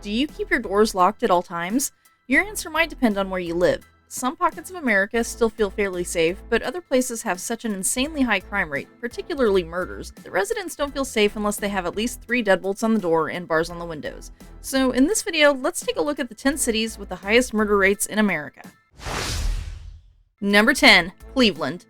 Do you keep your doors locked at all times? Your answer might depend on where you live. Some pockets of America still feel fairly safe, but other places have such an insanely high crime rate, particularly murders, that residents don't feel safe unless they have at least 3 deadbolts on the door and bars on the windows. So in this video, let's take a look at the 10 cities with the highest murder rates in America. Number 10, Cleveland.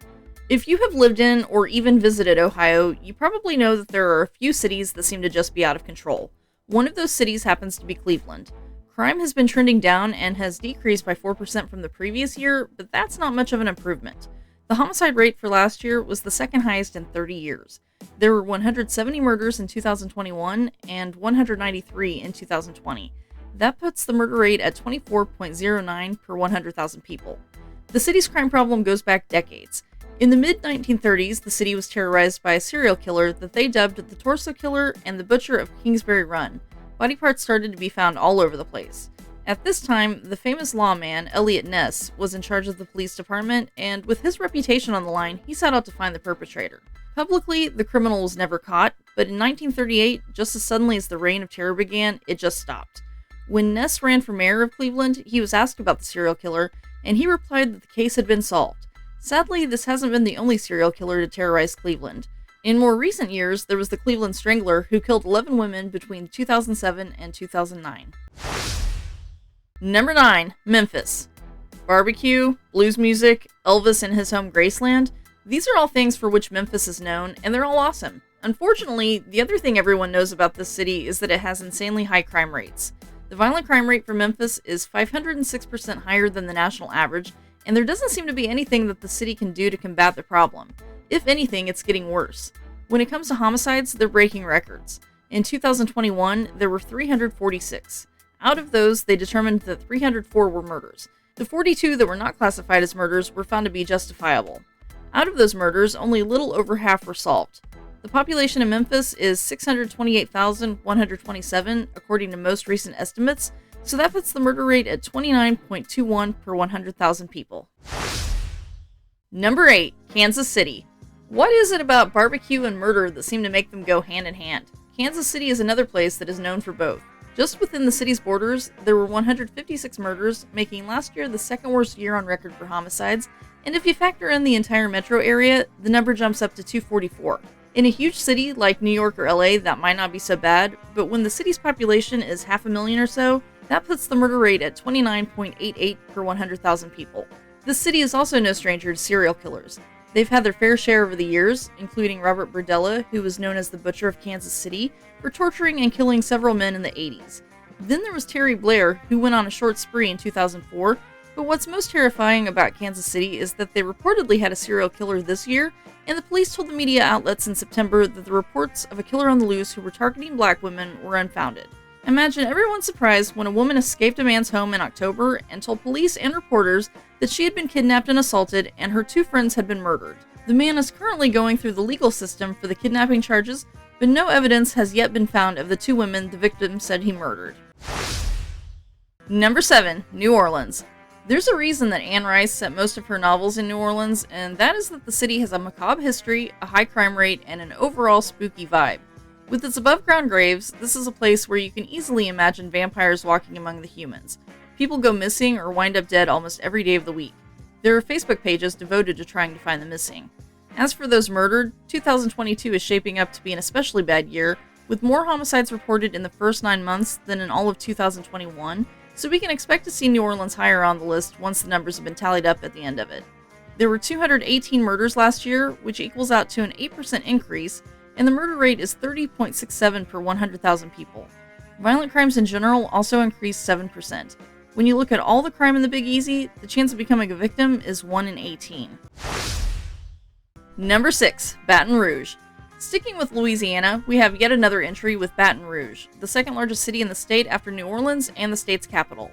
If you have lived in or even visited Ohio, you probably know that there are a few cities that seem to just be out of control. One of those cities happens to be Cleveland. Crime has been trending down and has decreased by 4% from the previous year, but that's not much of an improvement. The homicide rate for last year was the second highest in 30 years. There were 170 murders in 2021 and 193 in 2020. That puts the murder rate at 24.09 per 100,000 people. The city's crime problem goes back decades. In the mid-1930s, the city was terrorized by a serial killer that they dubbed the Torso Killer and the Butcher of Kingsbury Run. Body parts started to be found all over the place. At this time, the famous lawman, Eliot Ness, was in charge of the police department, and with his reputation on the line, he set out to find the perpetrator. Publicly, the criminal was never caught, but in 1938, just as suddenly as the reign of terror began, it just stopped. When Ness ran for mayor of Cleveland, he was asked about the serial killer, and he replied that the case had been solved. Sadly, this hasn't been the only serial killer to terrorize Cleveland. In more recent years, there was the Cleveland Strangler, who killed 11 women between 2007 and 2009. Number 9, Memphis. Barbecue, blues music, Elvis and his home Graceland. These are all things for which Memphis is known, and they're all awesome. Unfortunately, the other thing everyone knows about this city is that it has insanely high crime rates. The violent crime rate for Memphis is 506% higher than the national average, and there doesn't seem to be anything that the city can do to combat the problem. If anything, it's getting worse. When it comes to homicides, they're breaking records. In 2021, there were 346. Out of those, they determined that 304 were murders. The 42 that were not classified as murders were found to be justifiable. Out of those murders, only a little over half were solved. The population in Memphis is 628,127, according to most recent estimates, so that puts the murder rate at 29.21 per 100,000 people. Number 8, Kansas City. What is it about barbecue and murder that seem to make them go hand in hand? Kansas City is another place that is known for both. Just within the city's borders, there were 156 murders, making last year the second worst year on record for homicides, and if you factor in the entire metro area, the number jumps up to 244. In a huge city like New York or LA, that might not be so bad, but when the city's population is 500,000 or so, that puts the murder rate at 29.88 per 100,000 people. This city is also no stranger to serial killers. They've had their fair share over the years, including Robert Berdella, who was known as the Butcher of Kansas City, for torturing and killing several men in the 80s. Then there was Terry Blair, who went on a short spree in 2004, but what's most terrifying about Kansas City is that they reportedly had a serial killer this year, and the police told the media outlets in September that the reports of a killer on the loose who were targeting black women were unfounded. Imagine everyone's surprise when a woman escaped a man's home in October and told police and reporters that she had been kidnapped and assaulted and her 2 friends had been murdered. The man is currently going through the legal system for the kidnapping charges, but no evidence has yet been found of the 2 women the victim said he murdered. Number 7, New Orleans. There's a reason that Anne Rice set most of her novels in New Orleans, and that is that the city has a macabre history, a high crime rate, and an overall spooky vibe. With its above-ground graves, this is a place where you can easily imagine vampires walking among the humans. People go missing or wind up dead almost every day of the week. There are Facebook pages devoted to trying to find the missing. As for those murdered, 2022 is shaping up to be an especially bad year, with more homicides reported in the first 9 months than in all of 2021, so we can expect to see New Orleans higher on the list once the numbers have been tallied up at the end of it. There were 218 murders last year, which equals out to an 8% increase, and the murder rate is 30.67 per 100,000 people. Violent crimes in general also increased 7%. When you look at all the crime in the Big Easy, the chance of becoming a victim is 1 in 18. Number 6, Baton Rouge. Sticking with Louisiana, we have yet another entry with Baton Rouge, the second largest city in the state after New Orleans and the state's capital.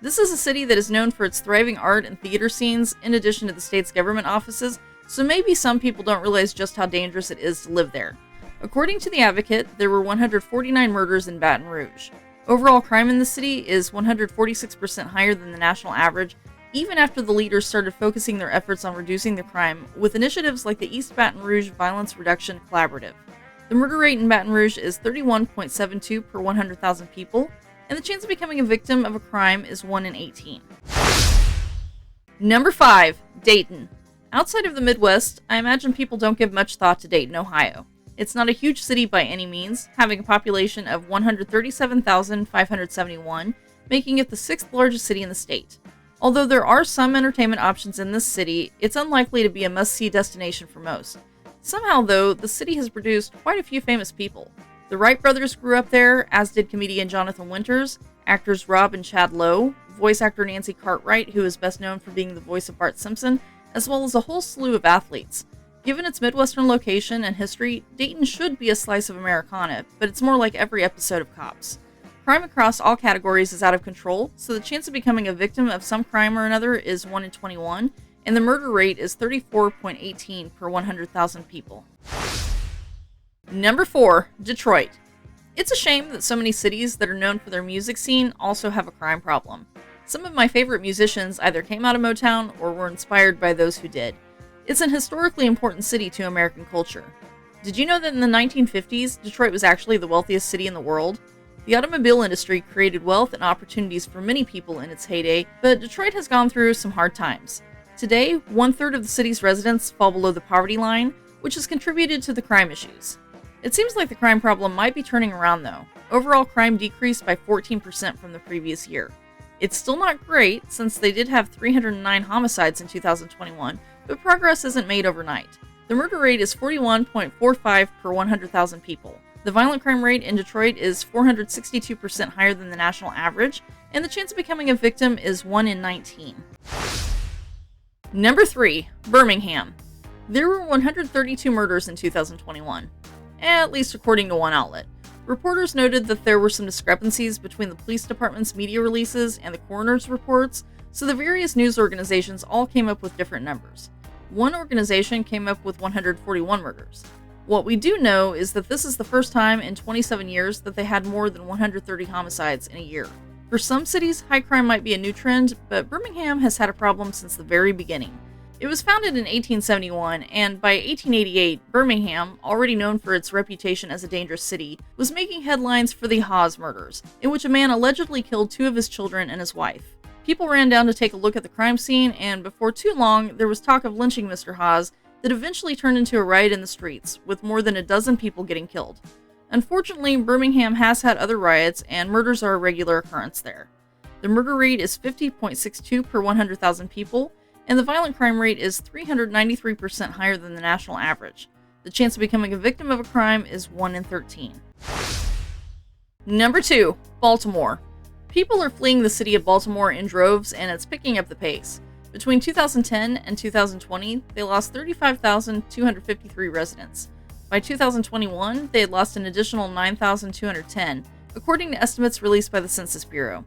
This is a city that is known for its thriving art and theater scenes, in addition to the state's government offices, so maybe some people don't realize just how dangerous it is to live there. According to The Advocate, there were 149 murders in Baton Rouge. Overall crime in the city is 146% higher than the national average, even after the leaders started focusing their efforts on reducing the crime with initiatives like the East Baton Rouge Violence Reduction Collaborative. The murder rate in Baton Rouge is 31.72 per 100,000 people, and the chance of becoming a victim of a crime is 1 in 18. Number 5. Dayton. Outside of the Midwest, I imagine people don't give much thought to Dayton, Ohio. It's not a huge city by any means, having a population of 137,571, making it the 6th largest city in the state. Although there are some entertainment options in this city, it's unlikely to be a must-see destination for most. Somehow, though, the city has produced quite a few famous people. The Wright brothers grew up there, as did comedian Jonathan Winters, actors Rob and Chad Lowe, voice actor Nancy Cartwright, who is best known for being the voice of Bart Simpson, as well as a whole slew of athletes. Given its Midwestern location and history, Dayton should be a slice of Americana, but it's more like every episode of Cops. Crime across all categories is out of control, so the chance of becoming a victim of some crime or another is 1 in 21, and the murder rate is 34.18 per 100,000 people. Number 4. Detroit. It's a shame that so many cities that are known for their music scene also have a crime problem. Some of my favorite musicians either came out of Motown or were inspired by those who did. It's an historically important city to American culture. Did you know that in the 1950s, Detroit was actually the wealthiest city in the world? The automobile industry created wealth and opportunities for many people in its heyday, but Detroit has gone through some hard times. Today, 1/3 of the city's residents fall below the poverty line, which has contributed to the crime issues. It seems like the crime problem might be turning around though. Overall crime decreased by 14% from the previous year. It's still not great, since they did have 309 homicides in 2021, but progress isn't made overnight. The murder rate is 41.45 per 100,000 people. The violent crime rate in Detroit is 462% higher than the national average, and the chance of becoming a victim is 1 in 19. Number 3. Birmingham. There were 132 murders in 2021, at least according to one outlet. Reporters noted that there were some discrepancies between the police department's media releases and the coroner's reports, so the various news organizations all came up with different numbers. One organization came up with 141 murders. What we do know is that this is the first time in 27 years that they had more than 130 homicides in a year. For some cities, high crime might be a new trend, but Birmingham has had a problem since the very beginning. It was founded in 1871, and by 1888, Birmingham, already known for its reputation as a dangerous city, was making headlines for the Hawes murders, in which a man allegedly killed 2 of his children and his wife. People ran down to take a look at the crime scene, and before too long, there was talk of lynching Mr. Hawes that eventually turned into a riot in the streets, with more than a dozen people getting killed. Unfortunately, Birmingham has had other riots, and murders are a regular occurrence there. The murder rate is 50.62 per 100,000 people, and the violent crime rate is 393% higher than the national average. The chance of becoming a victim of a crime is 1 in 13. Number 2. Baltimore. People are fleeing the city of Baltimore in droves, and it's picking up the pace. Between 2010 and 2020, they lost 35,253 residents. By 2021, they had lost an additional 9,210, according to estimates released by the Census Bureau.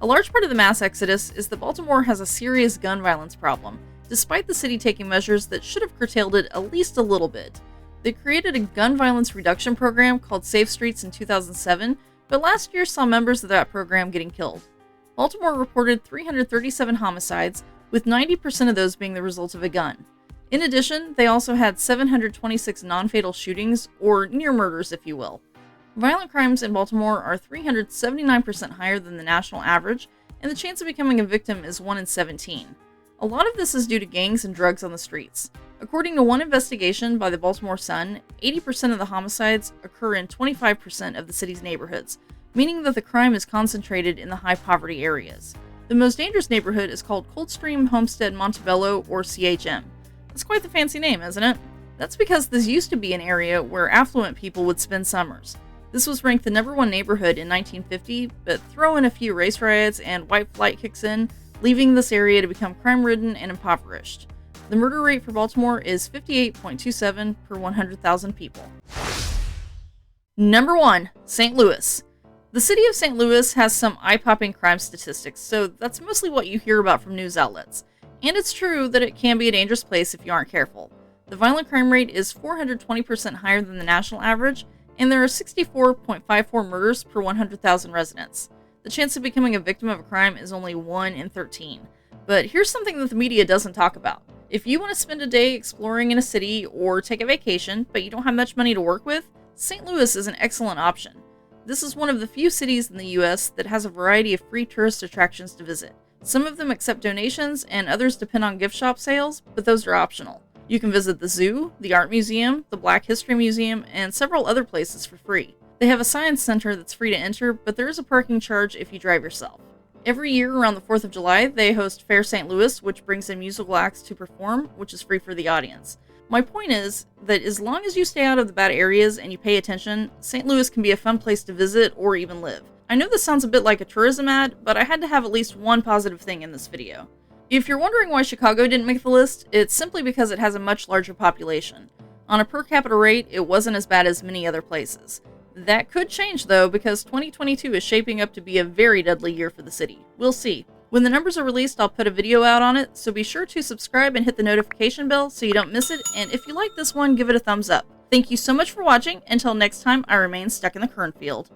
A large part of the mass exodus is that Baltimore has a serious gun violence problem, despite the city taking measures that should have curtailed it at least a little bit. They created a gun violence reduction program called Safe Streets in 2007, but last year saw members of that program getting killed. Baltimore reported 337 homicides, with 90% of those being the result of a gun. In addition, they also had 726 non-fatal shootings, or near murders if you will. Violent crimes in Baltimore are 379% higher than the national average, and the chance of becoming a victim is 1 in 17. A lot of this is due to gangs and drugs on the streets. According to one investigation by the Baltimore Sun, 80% of the homicides occur in 25% of the city's neighborhoods, meaning that the crime is concentrated in the high-poverty areas. The most dangerous neighborhood is called Coldstream Homestead Montebello, or CHM. That's quite the fancy name, isn't it? That's because this used to be an area where affluent people would spend summers. This was ranked the number 1 neighborhood in 1950, but throw in a few race riots and white flight kicks in, leaving this area to become crime-ridden and impoverished. The murder rate for Baltimore is 58.27 per 100,000 people. Number 1. St. Louis. The city of St. Louis has some eye-popping crime statistics, so that's mostly what you hear about from news outlets. And it's true that it can be a dangerous place if you aren't careful. The violent crime rate is 420% higher than the national average, and there are 64.54 murders per 100,000 residents. The chance of becoming a victim of a crime is only 1 in 13. But here's something that the media doesn't talk about. If you want to spend a day exploring in a city or take a vacation, but you don't have much money to work with, St. Louis is an excellent option. This is one of the few cities in the US that has a variety of free tourist attractions to visit. Some of them accept donations, and others depend on gift shop sales, but those are optional. You can visit the zoo, the art museum, the Black History Museum, and several other places for free. They have a science center that's free to enter, but there is a parking charge if you drive yourself. Every year around the 4th of July, they host Fair St. Louis, which brings in musical acts to perform, which is free for the audience. My point is that as long as you stay out of the bad areas and you pay attention, St. Louis can be a fun place to visit or even live. I know this sounds a bit like a tourism ad, but I had to have at least one positive thing in this video. If you're wondering why Chicago didn't make the list, it's simply because it has a much larger population. On a per capita rate, it wasn't as bad as many other places. That could change though, because 2022 is shaping up to be a very deadly year for the city. We'll see. When the numbers are released, I'll put a video out on it, so be sure to subscribe and hit the notification bell so you don't miss it, and if you like this one, give it a thumbs up. Thank you so much for watching. Until next time, I remain stuck in the cornfield.